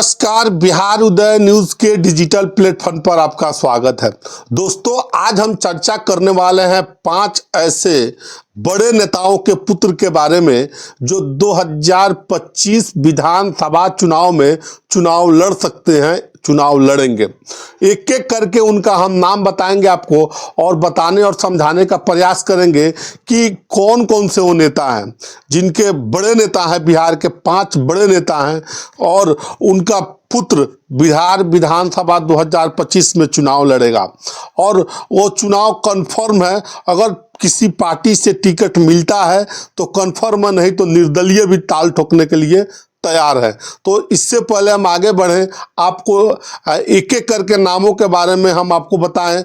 नमस्कार, बिहार उदय न्यूज के digital platform पर आपका स्वागत है। दोस्तों, आज हम चर्चा करने वाले हैं 5 ऐसे बड़े नेताओं के पुत्र के बारे में जो 2025 विधानसभा चुनाव में चुनाव लड़ सकते हैं, चुनाव लड़ेंगे। एक एक करके उनका हम नाम बताएंगे आपको और बताने और समझाने का प्रयास करेंगे कि कौन कौन से वो नेता हैं जिनके बड़े नेता हैं। बिहार के 5 बड़े नेता हैं और उनका पुत्र बिहार विधानसभा 2025 में चुनाव लड़ेगा और वो चुनाव कन्फर्म है। अगर किसी पार्टी से टिकट मिलता है तो कन्फर्म है, नहीं तो निर्दलीय भी ताल ठोकने के लिए तैयार है। तो इससे पहले हम आगे बढ़ें, आपको एक एक करके नामों के बारे में हम आपको बताएं।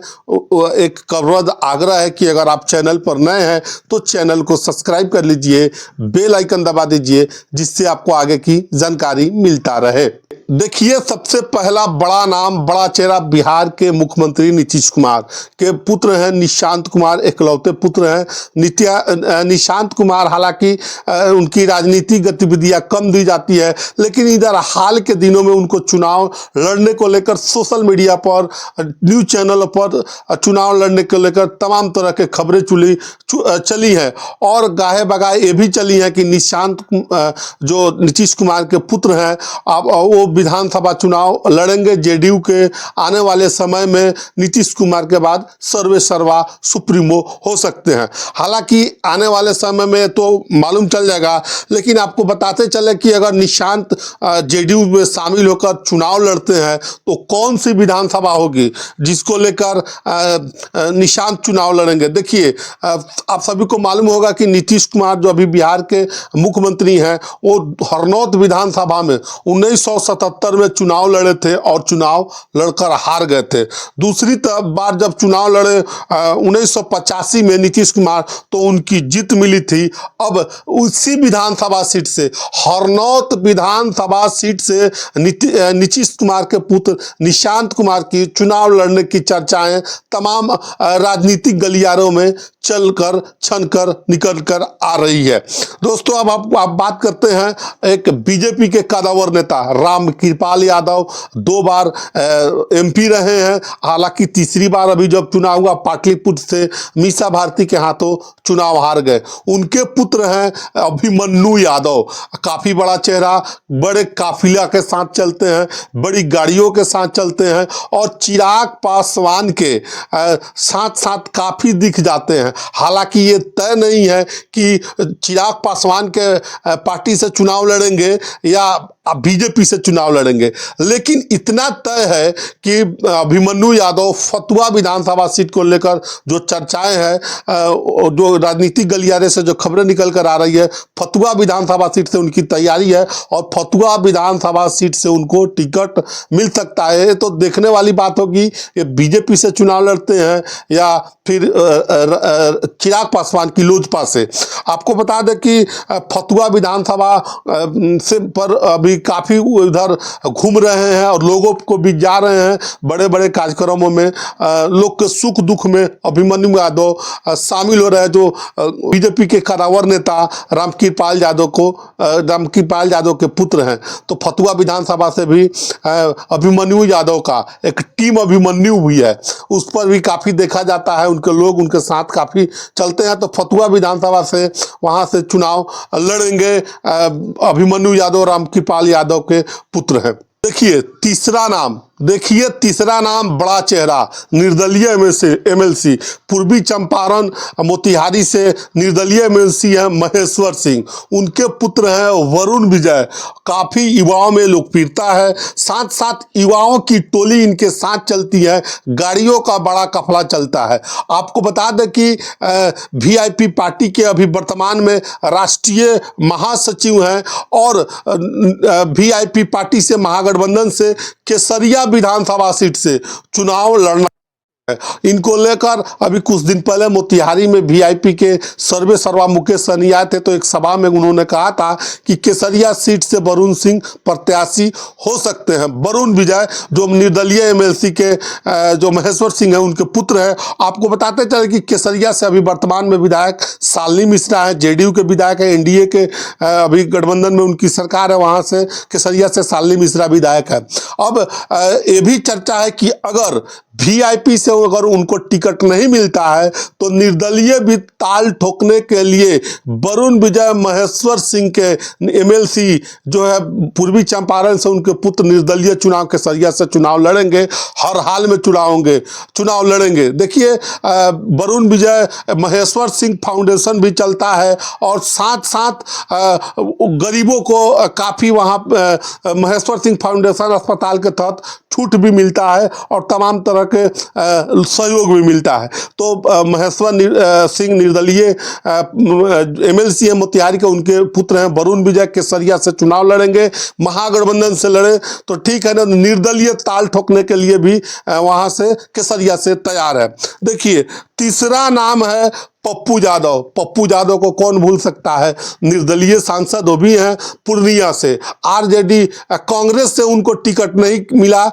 एक कब्रद आग्रह है कि अगर आप चैनल पर नए हैं तो चैनल को सब्सक्राइब कर लीजिए, बेल आइकन दबा दीजिए, जिससे आपको आगे की जानकारी मिलता रहे। देखिए, सबसे पहला बड़ा नाम, बड़ा चेहरा बिहार के मुख्यमंत्री नीतीश कुमार के पुत्र हैं निशांत कुमार, एकलौते पुत्र हैं। निशांत कुमार हालांकि उनकी राजनीतिक गतिविधियां कम दी जाती है, लेकिन इधर हाल के दिनों में उनको चुनाव लड़ने को लेकर सोशल मीडिया पर, न्यूज चैनल पर चुनाव लड़ने को लेकर तमाम तरह के खबरें चली हैं और गाहे बगाहे ये भी चली हैं कि निशांत जो नीतीश कुमार के पुत्र हैं अब वो विधानसभा चुनाव लड़ेंगे। जेडीयू के आने वाले समय में नीतीश कुमार के बाद सर्वे सर्वा सुप्रीमो हो सकते हैं। हालांकि आने वाले समय में तो मालूम चल जाएगा, लेकिन आपको बताते चले कि अगर निशांत जेडीयू में शामिल होकर चुनाव लड़ते हैं तो कौन सी विधानसभा होगी जिसको लेकर निशांत चुनाव लड़ेंगे। देखिए, आप सभी को मालूम होगा कि नीतीश कुमार जो अभी बिहार के मुख्यमंत्री हैं वो हरनौत विधानसभा में 1977 में चुनाव लड़े थे और चुनाव लड़कर हार गए थे। दूसरी बार जब चुनाव लड़े 1985 में नीतीश कुमार, तो उनकी जीत मिली थी। अब उसी विधानसभा सीट से, हरनौत विधानसभा सीट से नीतीश कुमार के पुत्र निशांत कुमार की चुनाव लड़ने की चर्चाएं तमाम राजनीतिक गलियारों में चलकर छनकर निकल कर आ रही है। दोस्तों, अब आप बात करते हैं एक बीजेपी के कदावर नेता रामकृपाल यादव। 2 बार एमपी रहे हैं, हालांकि तीसरी बार अभी जब चुनाव हुआ पाटलिपुत्र से मीसा भारती के हाथों चुनाव हार गए। उनके पुत्र हैं अभिमन्यु यादव, काफी बड़ा चेहरा, बड़े काफिला के साथ चलते हैं, बड़ी गाड़ियों के साथ चलते हैं और चिराग पासवान के साथ साथ काफी दिख जाते हैं। हालांकि ये तय नहीं है कि चिराग पासवान के पार्टी से चुनाव लड़ेंगे या बीजेपी से चुनाव लड़ेंगे, लेकिन इतना तय है कि अभिमन्यु यादव फतुहा विधानसभा सीट को लेकर जो चर्चाएं हैं, जो राजनीतिक गलियारे से जो खबरें निकल कर आ रही है, फतुहा विधानसभा सीट से उनकी तैयारी है और फतुहा विधानसभा सीट से उनको टिकट मिल सकता है। तो देखने वाली बात होगी ये बीजेपी से चुनाव लड़ते हैं या फिर चिराग पासवान की लोजपा से। आपको बता दें कि फतुहा विधानसभा से पर अभी काफी उधर घूम रहे हैं और लोगों को भी जा रहे हैं बड़े बड़े कार्यक्रमों में। लोग के सुख दुख में अभिमन्यु यादव शामिल हो रहे हैं, जो बीजेपी के कदावर नेता रामकृपाल यादव के पुत्र हैं। तो फतुहा विधानसभा से भी अभिमन्यु यादव का एक टीम अभिमन्यु भी है, उस पर भी काफी देखा जाता है, उनके लोग उनके साथ काफी चलते हैं। तो फतुहा विधानसभा से वहां से चुनाव लड़ेंगे अभिमन्यु यादव, रामकृपाल यादव के पुत्र हैं। देखिए तीसरा नाम बड़ा चेहरा, निर्दलीय एमएलसी, पूर्वी चंपारण मोतिहारी से निर्दलीय एमएलसी है महेश्वर सिंह। उनके पुत्र हैं वरुण विजय, काफी युवाओं में लोकप्रियता है, साथ साथ युवाओं की टोली इनके साथ चलती है, गाड़ियों का बड़ा काफिला चलता है। आपको बता दें कि वीआईपी पार्टी के अभी वर्तमान में राष्ट्रीय महासचिव हैं और वीआईपी पार्टी से महागठबंधन से केसरिया विधानसभा सीट से चुनाव लड़ना इनको लेकर अभी कुछ दिन पहले मोतिहारी में वीआईपी के सर्वे सर्वा मुकेश सहनी आए थे, तो एक सभा में उन्होंने कहा था कि केसरिया सीट से वरुण सिंह प्रत्याशी हो सकते हैं। वरुण विजय जो निर्दलीय एमएलसी के जो महेश्वर सिंह है उनके पुत्र है। आपको बताते चले कि केसरिया से अभी वर्तमान में विधायक शालिनी मिश्रा है, जेडीयू के विधायक है, एनडीए के अभी गठबंधन में उनकी सरकार है, वहां से केसरिया से शालिनी मिश्रा विधायक है। अब ये भी चर्चा है कि अगर वीआईपी से अगर उनको टिकट नहीं मिलता है तो निर्दलीय भी ताल ठोकने के लिए वरुण विजय महेश्वर सिंह के एमएलसी जो है पूर्वी चंपारण से उनके पुत्र निर्दलीय चुनाव के सरिया से चुनाव लड़ेंगे, हर हाल में चुनाव लड़ेंगे। देखिए वरुण विजय महेश्वर सिंह फाउंडेशन भी चलता है और साथ साथ गरीबों को काफ़ी वहाँ महेश्वर सिंह फाउंडेशन अस्पताल के तहत छूट भी मिलता है और तमाम तरह के सहयोग भी मिलता है। तो महेश्वर सिंह निर्दलीय एमएलसी है मोतिहारी के, उनके पुत्र हैं वरुण विजय केसरिया से चुनाव लड़ेंगे। महागठबंधन से लड़े तो ठीक है ना, निर्दलीय ताल ठोकने के लिए भी वहां से केसरिया से तैयार है। देखिए तीसरा नाम है पप्पू यादव। पप्पू यादव को कौन भूल सकता है, निर्दलीय सांसद वो भी हैं पूर्णिया से। आरजेडी कांग्रेस से उनको टिकट नहीं मिला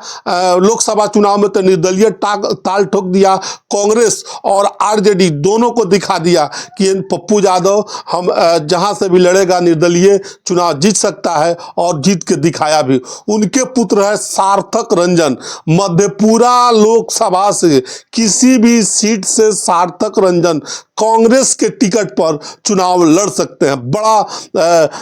लोकसभा चुनाव में, तो निर्दलीय ताल ठोक दिया। कांग्रेस और आरजेडी दोनों को दिखा दिया कि पप्पू यादव हम जहां से भी लड़ेगा निर्दलीय चुनाव जीत सकता है, और जीत के दिखाया भी। उनके पुत्र है सार्थक रंजन, मधेपुरा लोकसभा से किसी भी सीट से सार्थक रंजन कांग्रेस के टिकट पर चुनाव लड़ सकते हैं। बड़ा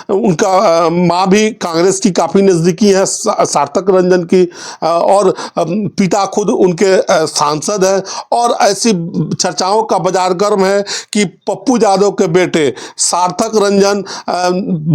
उनका माँ भी कांग्रेस की काफ़ी नज़दीकी है सार्थक रंजन की, और पिता खुद उनके सांसद हैं। और ऐसी चर्चाओं का बाजार गर्म है कि पप्पू यादव के बेटे सार्थक रंजन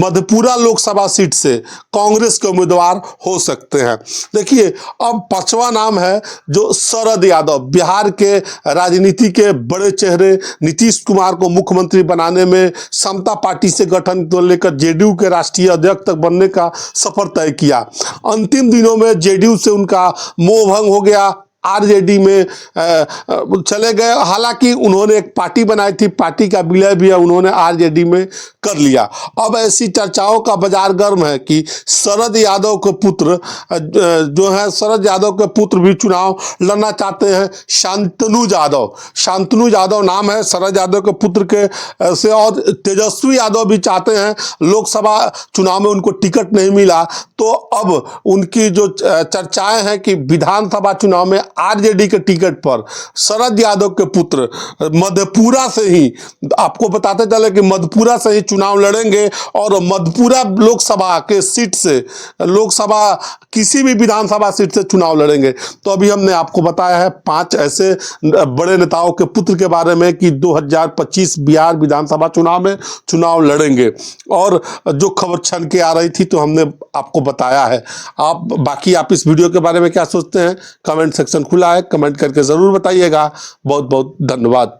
मधेपुरा लोकसभा सीट से कांग्रेस के उम्मीदवार हो सकते हैं। देखिए अब पांचवा नाम है जो शरद यादव, बिहार के राजनीति के बड़े चेहरे, नीतीश कुमार को मुख्यमंत्री बनाने में समता पार्टी से गठन को लेकर जेडीयू के राष्ट्रीय अध्यक्ष तक बनने का सफर तय किया। अंतिम दिनों में जेडीयू से उनका मोह भंग हो गया, आरजेडी में चले गए। हालांकि उन्होंने एक पार्टी बनाई थी, पार्टी का विलय भी उन्होंने आरजेडी में कर लिया। अब ऐसी चर्चाओं का बाजार गर्म है कि शरद यादव के पुत्र जो है, शरद यादव के पुत्र भी चुनाव लड़ना चाहते हैं। शांतनु यादव नाम है शरद यादव के पुत्र के से, और तेजस्वी यादव भी चाहते हैं। लोकसभा चुनाव में उनको टिकट नहीं मिला, तो अब उनकी जो चर्चाएं हैं कि विधानसभा चुनाव में आरजेडी के टिकट पर शरद यादव के पुत्र मधेपुरा से ही, आपको बताते चले कि मधेपुरा से ही चुनाव लड़ेंगे, और मधेपुरा लोकसभा के सीट से, लोकसभा किसी भी विधानसभा सीट से चुनाव लड़ेंगे। तो अभी हमने आपको बताया है 5 ऐसे बड़े नेताओं के पुत्र के बारे में कि 2025 बिहार विधानसभा चुनाव में चुनाव लड़ेंगे। और जो खबर छन के आ रही थी तो हमने आपको बताया है। बाकी आप इस वीडियो के बारे में क्या सोचते हैं, कमेंट सेक्शन खुला है, कमेंट करके जरूर बताइएगा। बहुत बहुत धन्यवाद।